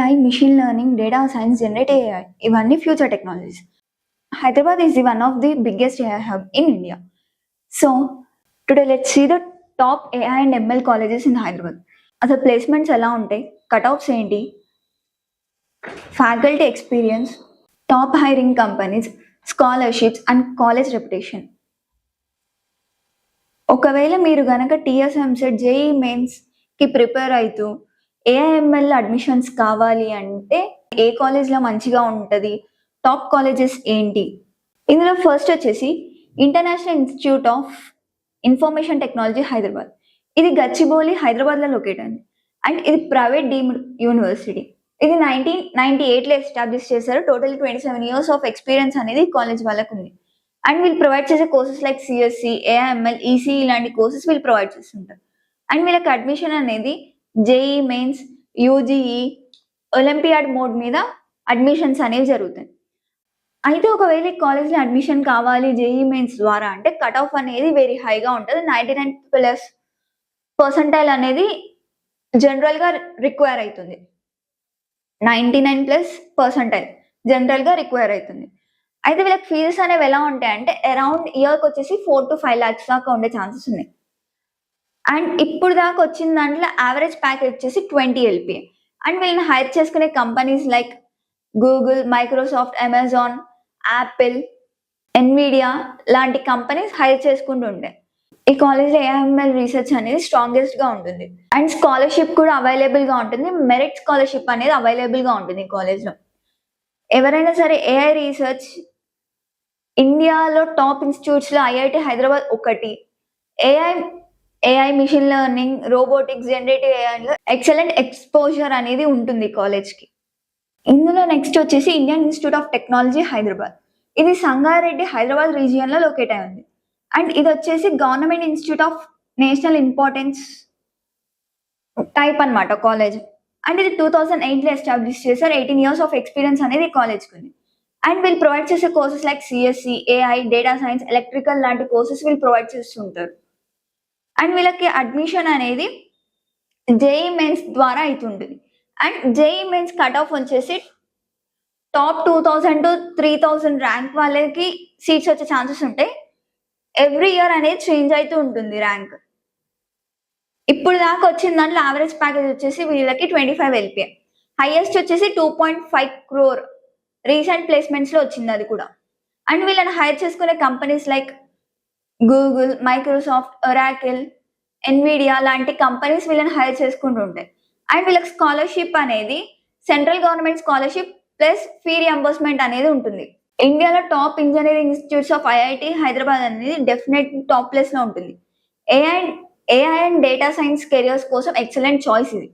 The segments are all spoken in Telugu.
AI, machine learning, data science, generative AI, ఇవన్నీ future technologies. Hyderabad is one of the biggest AI hub in India. So today let's see the top AI and ML colleges in Hyderabad. అసలు ప్లేస్మెంట్స్ ఎలా ఉంటాయి, కట్ఆఫ్స్ ఏంటి, faculty experience, top hiring companies, scholarships and college reputation. ఒకవేళ మీరు గనక టీఎస్ ఎంసెట్ జేఈ మెయిన్స్కి ప్రిపేర్ అవుతూ ఏఐఎంఎల్ అడ్మిషన్స్ కావాలి అంటే ఏ కాలేజ్లో మంచిగా ఉంటుంది, టాప్ కాలేజెస్ ఏంటి? ఇందులో ఫస్ట్ వచ్చేసి international institute of information technology Hyderabad. ఇది గచ్చిబౌలి హైదరాబాద్లో లొకేట్ అయింది అండ్ ఇది ప్రైవేట్ డీమ్డ్ యూనివర్సిటీ. ఇది 1998లో ఎస్టాబ్లిష్ చేశారు. టోటల్ 27 years ఆఫ్ ఎక్స్పీరియన్స్ అనేది కాలేజ్ వాళ్ళకు ఉంది. అండ్ వీళ్ళు ప్రొవైడ్ చేసే courses like CSC, AIML, ECE ఇలాంటి కోర్సెస్ వీళ్ళు ప్రొవైడ్ చేస్తుంటారు. అండ్ వీళ్ళకి అడ్మిషన్ అనేది JEE mains, UGEE, olympiad mode మీద అడ్మిషన్స్ అనేవి జరుగుతాయి. అయితే ఒకవేళ ఈ కాలేజ్లో అడ్మిషన్ కావాలి జేఈ మెయిన్స్ ద్వారా అంటే కట్ ఆఫ్ అనేది వెరీ హైగా ఉంటుంది. 99+ అనేది జనరల్గా రిక్వైర్ అవుతుంది. 99+ జనరల్గా రిక్వైర్ అవుతుంది. అయితే వీళ్ళకి ఫీజెస్ అనేవి ఎలా ఉంటాయంటే అరౌండ్ ఇయర్కి వచ్చేసి 4 to 5 lakhs దాకా ఉండే ఛాన్సెస్ ఉన్నాయి. అండ్ ఇప్పుడు దాకా వచ్చిన దాంట్లో యావరేజ్ ప్యాకేజ్ వచ్చేసి 20 LPA. అండ్ వీళ్ళని హైర్ చేసుకునే companies like Google, Microsoft, Amazon, Apple, Nvidia లాంటి కంపెనీస్ హైర్ చేసుకుంటూ ఉంటాయి. ఈ కాలేజ్లో ఏఐఎంఎల్ రీసెర్చ్ అనేది స్ట్రాంగెస్ట్గా ఉంటుంది. అండ్ స్కాలర్షిప్ కూడా అవైలబుల్గా ఉంటుంది. మెరిట్ స్కాలర్షిప్ అనేది అవైలబుల్గా ఉంటుంది ఈ కాలేజ్లో. ఎవరైనా సరే ఏఐ రీసెర్చ్ ఇండియాలో టాప్ ఇన్స్టిట్యూట్స్లో ఐఐటి హైదరాబాద్ ఒకటి. AI machine learning, robotics, generative ఏఐలో ఎక్సలెంట్ ఎక్స్పోజర్ అనేది ఉంటుంది కాలేజ్కి. ఇందులో నెక్స్ట్ వచ్చేసి Indian Institute of Technology Hyderabad. ఇది సంగారెడ్డి హైదరాబాద్ రీజియన్లో లొకేట్ అయి ఉంది. అండ్ ఇది వచ్చేసి government institute of national importance type అన్నమాట కాలేజ్. అండ్ ఇది 2008లో ఎస్టాబ్లిష్ చేశారు. 18 years ఆఫ్ ఎక్స్పీరియన్స్ అనేది కాలేజ్కి ఉంది. అండ్ వీళ్ళు ప్రొవైడ్ చేసే courses like CSC, AI, data science, electrical లాంటి కోర్సెస్ వీళ్ళు ప్రొవైడ్ చేస్తుంటారు. అండ్ వీళ్ళకి అడ్మిషన్ అనేది జేఈ మెయిన్స్ ద్వారా అవుతుంటుంది. And JEE mains cut off వచ్చేసి టాప్ 2000 to 3000 ర్యాంక్ వాళ్ళకి సీట్స్ వచ్చే ఛాన్సెస్ ఉంటాయి. ఎవ్రీ ఇయర్ అనేది చేంజ్ అవుతూ ఉంటుంది ర్యాంక్. ఇప్పుడు దాకా వచ్చిన దాంట్లో యావరేజ్ ప్యాకేజ్ వచ్చేసి వీళ్ళకి 25 LPA. హైయెస్ట్ వచ్చేసి 2.5 crore రీసెంట్ ప్లేస్మెంట్స్లో వచ్చింది అది కూడా. అండ్ వీళ్ళని హైర్ చేసుకునే companies like Google, Microsoft, Oracle, Nvidia లాంటి కంపెనీస్ వీళ్ళని హైర్ చేసుకుంటూ ఉంటాయి. అండ్ వీళ్ళకి స్కాలర్షిప్ అనేది central government scholarship plus fee reimbursement అనేది ఉంటుంది. ఇండియాలో top engineering institutes of IIT Hyderabad అనేది డెఫినెట్ టాప్ ప్లేస్లో ఉంటుంది. AI and data science careers కోసం ఎక్సలెంట్ చాయిస్ ఇది.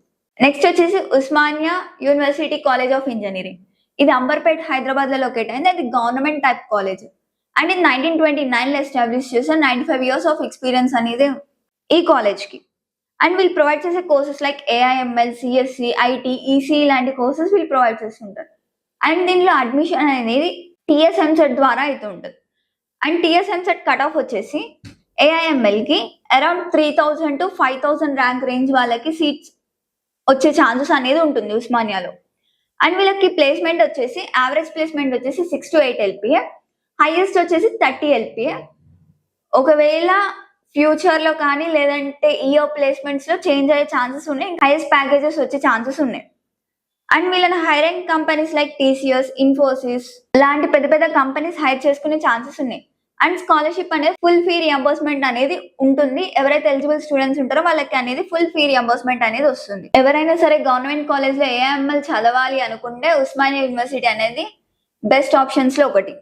నెక్స్ట్ వచ్చేసి Osmania university college of engineering. ఇది అంబర్పేట్ హైదరాబాద్లో లొకేట్ అయింది. అది గవర్నమెంట్ టైప్ కాలేజ్. అండ్ ఇది 1929లో ఎస్టాబ్లిష్ చేశారు. 95 years ఆఫ్ ఎక్స్పీరియన్స్ అనేది ఈ కాలేజ్కి. అండ్ వీళ్ళు ప్రొవైడ్ చేసే courses like AIML, CSC, IT, EC లాంటి కోర్సెస్ వీళ్ళు ప్రొవైడ్ చేస్తుంటారు. అండ్ దీనిలో అడ్మిషన్ అనేది టీఎస్ ఎంసెట్ ద్వారా అయితే ఉంటుంది. And TS EAMCET cut off వచ్చేసి ఏఐఎంఎల్కి అరౌండ్ 3000 to 5000 ర్యాంక్ రేంజ్ వాళ్ళకి సీట్స్ వచ్చే ఛాన్సెస్ అనేది ఉంటుంది ఉస్మానియాలో. అండ్ వీళ్ళకి ప్లేస్మెంట్ వచ్చేసి యావరేజ్ ప్లేస్మెంట్ వచ్చేసి 6 to 8 LPA, హైయెస్ట్ వచ్చేసి 30 LPA. ఒకవేళ ఫ్యూచర్లో కానీ లేదంటే ఇయర్ ప్లేస్మెంట్స్లో చేంజ్ అయ్యే ఛాన్సెస్ ఉన్నాయి. హైయెస్ట్ ప్యాకేజెస్ వచ్చే ఛాన్సెస్ ఉన్నాయి. అండ్ వీళ్ళని hiring companies like TCS, Infosys లాంటి పెద్ద పెద్ద కంపెనీస్ హైర్ చేసుకునే ఛాన్సెస్ ఉన్నాయి. అండ్ స్కాలర్షిప్ అనేది ఫుల్ ఫీ రియంబర్స్మెంట్ అనేది ఉంటుంది. ఎవరైతే ఎలిజిబుల్ స్టూడెంట్స్ ఉంటారో వాళ్ళకి అనేది ఫుల్ ఫీ రియంబర్స్మెంట్ అనేది వస్తుంది. ఎవరైనా సరే గవర్నమెంట్ కాలేజ్లో ఏఐఎంఎల్ చదవాలి అనుకుంటే ఉస్మానియా యూనివర్సిటీ అనేది బెస్ట్ ఆప్షన్స్లో ఒకటి.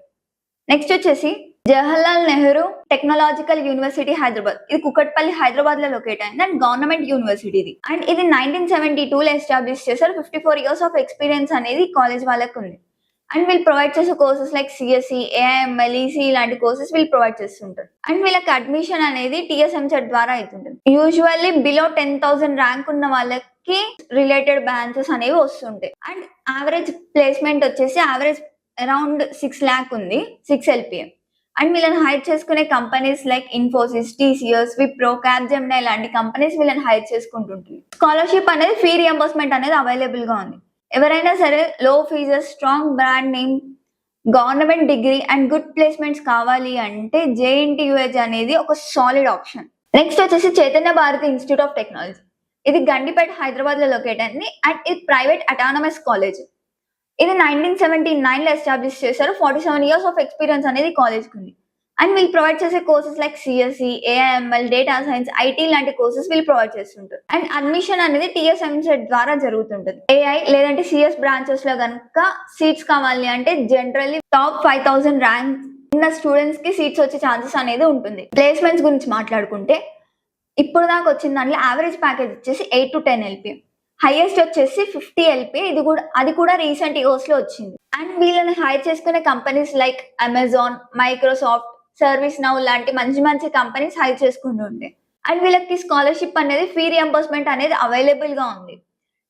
నెక్స్ట్ వచ్చేసి జవహర్లాల్ నెహ్రూ టెక్నాలజికల్ యూనివర్సిటీ హైదరాబాద్. ఇది కుకట్పల్లి హైదరాబాద్లో లొకేట్ అయింది అండ్ గవర్నమెంట్ యూనివర్సిటీ ఇది. అండ్ ఇది 1972లో ఎస్టాబ్లిష్ చేశారు. 54 years ఆఫ్ ఎక్స్పీరియన్స్ అనేది కాలేజ్ వాళ్ళకి ఉంది. అండ్ వీళ్ళు ప్రొవైడ్ చేసే courses like CSC, AIML, EC లాంటి కోర్సెస్ వీళ్ళు ప్రొవైడ్ చేస్తుంటారు. అండ్ వీళ్ళకి అడ్మిషన్ అనేది టీఎస్ ఎంసెట్ ద్వారా అవుతుంటుంది. యూజువల్లీ బిలో 10,000 ర్యాంక్ ఉన్న వాళ్ళకి రిలేటెడ్ బ్రాంచెస్ అనేవి వస్తుంటాయి. అండ్ యావరేజ్ ప్లేస్మెంట్ వచ్చేసి యావరేజ్ అరౌండ్ 6 lakh ఉంది, 6 LPA. అండ్ వీళ్ళని హైర్ చేసుకునే companies like Infosys, TCS, Wipro, Capgemini లాంటి కంపెనీస్ వీళ్ళని హైర్ చేసుకుంటుంటుంది. స్కాలర్షిప్ అనేది ఫీ రియంబర్స్మెంట్ అనేది అవైలబుల్గా ఉంది. ఎవరైనా సరే low fees, strong brand name, government degree and good placements కావాలి అంటే JNTUH అనేది ఒక సాలిడ్ ఆప్షన్. నెక్స్ట్ వచ్చేసి Chaitanya Bharathi institute of technology. ఇది గండిపేట హైదరాబాద్ లో లొకేట్ అయింది అండ్ ఇది ప్రైవేట్ అటానమస్ కాలేజ్. ఇది 1979 లో ఎస్టాబ్లిష్ చేశారు. 47 years ఆఫ్ ఎక్స్పీరియన్స్ అనేది కాలేజ్ కి ఉంది. అండ్ వీళ్ళు ప్రొవైడ్ చేసే courses like CSE, AIML, data science, IT లాంటి కోర్సెస్ వీళ్ళు ప్రొవైడ్ చేస్తుంటారు. అండ్ అడ్మిషన్ అనేది TSMSET ద్వారా జరుగుతుంటుంది. AI లేదంటే CS బ్రాంచెస్ లో కనుక సీట్స్ కావాలి అంటే జనరల్లీ టాప్ 5000 ర్యాంక్ ఉన్న స్టూడెంట్స్ కి సీట్స్ వచ్చే ఛాన్సెస్ అనేది ఉంటుంది. ప్లేస్మెంట్స్ గురించి మాట్లాడుకుంటే ఇప్పుడు దాకా వచ్చిన దాంట్లో యావరేజ్ ప్యాకేజ్ వచ్చేసి 8 to 10 LPA, హైయెస్ట్ వచ్చేసి 50 LPA. అది కూడా రీసెంట్ ఇయర్స్ లో వచ్చింది. అండ్ వీళ్ళని హైర్ చేసుకునే companies like Amazon, Microsoft, service now లాంటి మంచి మంచి కంపెనీస్ హైర్ చేసుకుంటూ ఉంటాయి. అండ్ వీళ్ళకి స్కాలర్షిప్ అనేది ఫీ రియంబర్స్మెంట్ అనేది అవైలబుల్ గా ఉంది.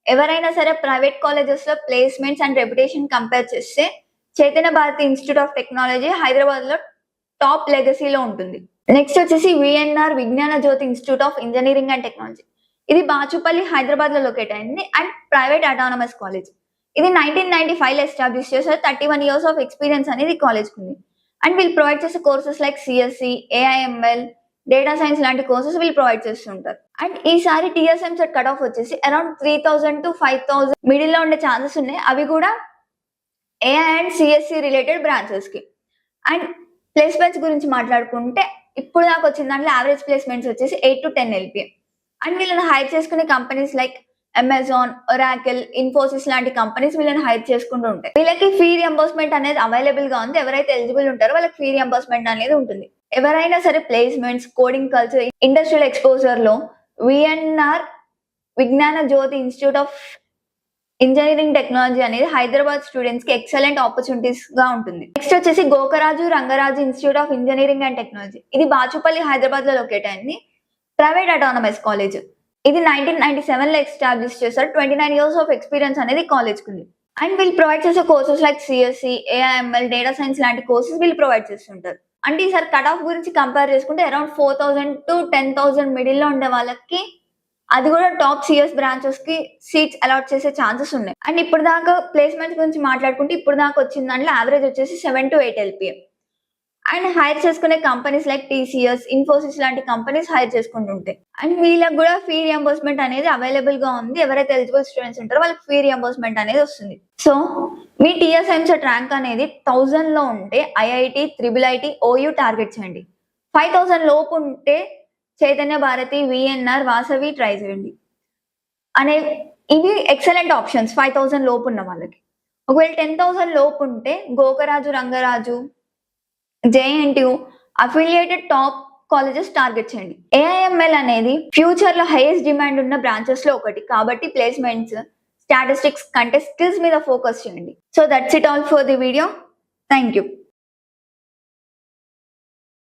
ఎవరైనా సరే ప్రైవేట్ కాలేజెస్ లో ప్లేస్మెంట్స్ అండ్ రెప్యుటేషన్ కంపేర్ చేస్తే Chaitanya Bharathi institute of Technology Hyderabad లో టాప్ లెగసీలో ఉంటుంది. నెక్స్ట్ వచ్చేసి VNR Vignana Jyothi Institute of Engineering and Technology. ఇది బాచుపల్లి హైదరాబాద్ లో లొకేట్ అయింది అండ్ ప్రైవేట్ అటానమస్ కాలేజ్. ఇది 1995 లో ఎస్టాబ్లిష్ చేశారు. 31 years ఆఫ్ ఎక్స్పీరియన్స్ అనేది కాలేజ్ కి. అండ్ వీళ్ళు ప్రొవైడ్ చేసే courses like CSE, AIML, data science లాంటి కోర్సెస్ వీళ్ళు ప్రొవైడ్ చేస్తుంటారు. అండ్ ఈసారి TSMSET కట్ ఆఫ్ వచ్చేసి అరౌండ్ 3000 to 5000 మిడిల్ లో ఉండే ఛాన్సెస్ ఉన్నాయి. అవి కూడా AI and CSE related branches కి. అండ్ ప్లేస్మెంట్స్ గురించి మాట్లాడుకుంటే ఇప్పుడు దాకా వచ్చిన దాంట్లో యావరేజ్ ప్లేస్మెంట్స్ వచ్చేసి 8 to 10 LPA. అండ్ వీళ్ళని హైర్ చేసుకునే companies like Amazon, Oracle, Infosys లాంటి కంపెనీస్ వీళ్ళని హైర్ చేసుకుంటూ ఉంటాయి. వీళ్ళకి ఫీ రియంబర్స్మెంట్ అనేది అవైలబుల్ గా ఉంది. ఎవరైతే ఎలిజిబుల్ ఉంటారో వాళ్ళకి ఫీ రియంబర్స్మెంట్ అనేది ఉంటుంది. ఎవరైనా సరే placements, coding culture, industrial exposure లో VNR Vignana Jyothi Institute of engineering technology అనేది హైదరాబాద్ స్టూడెంట్స్ కి ఎక్సలెంట్ ఆపర్చునిటీస్ గా ఉంటుంది. నెక్స్ట్ వచ్చేసి Gokaraju Rangaraju institute of Engineering and Technology. ఇది బాచుపల్లి హైదరాబాద్ లో లొకేట్ అయింది. Private autonomous college. ఇది 1997 లో ఎస్టాబ్లిష్ చేశారు. 29 years ఆఫ్ ఎక్స్పీరియన్స్ అనేది కాలేజ్ కి ఉంది. అండ్ వీళ్ళు ప్రొవైడ్ చేసే courses like CSE, AIML, data science లాంటి కోర్సెస్ వీళ్ళు ప్రొవైడ్ చేస్తుంటారు. అంటే ఈసారి కట్ ఆఫ్ గురించి కంపేర్ చేసుకుంటే అరౌండ్ 4000 to 10,000 మిడిల్ లో ఉండే వాళ్ళకి అది కూడా టాప్ CS బ్రాంచెస్ కి సీట్స్ అలాట్ చేసే ఛాన్సెస్ ఉన్నాయి. అండ్ ఇప్పుడు దాకా ప్లేస్మెంట్స్ గురించి మాట్లాడుకుంటే ఇప్పుడు దాకా వచ్చిన దాంట్లో యావరేజ్ వచ్చేసి 7 to 8 LPA. అండ్ హైర్ చేసుకునే కంపెనీస్ లైక్ TCS, ఇన్ఫోసిస్ లాంటి కంపెనీస్ హైర్ చేసుకుంటుంటాయి. అండ్ వీళ్ళకి కూడా ఫీ రియంబర్స్మెంట్ అనేది అవైలబుల్ గా ఉంది. ఎవరైతే ఎలిజిబుల్ స్టూడెంట్స్ ఉంటారో వాళ్ళకి ఫీ రియంబర్స్మెంట్ అనేది వస్తుంది. సో మీ TSMSET ర్యాంక్ అనేది 1000 లో ఉంటే IIT, IIIT, OU టార్గెట్ చేయండి. 5000 లోపు ఉంటే చైతన్య భారతి, VNR, వాసవి ట్రై చేయండి. ఇవి ఎక్సలెంట్ ఆప్షన్స్ 5000 లోపు ఉన్న వాళ్ళకి. ఒకవేళ 10,000 లోపు ఉంటే Gokaraju, Rangaraju, JNTU affiliated top colleges target చేయండి. AIML అనేది ఫ్యూచర్ లో హైయెస్ట్ డిమాండ్ ఉన్న బ్రాంచెస్ లో ఒకటి కాబట్టి ప్లేస్మెంట్స్, స్టాటిస్టిక్స్ కంటే స్కిల్స్ మీద ఫోకస్ చేయండి. So that's it all for the video. Thank you.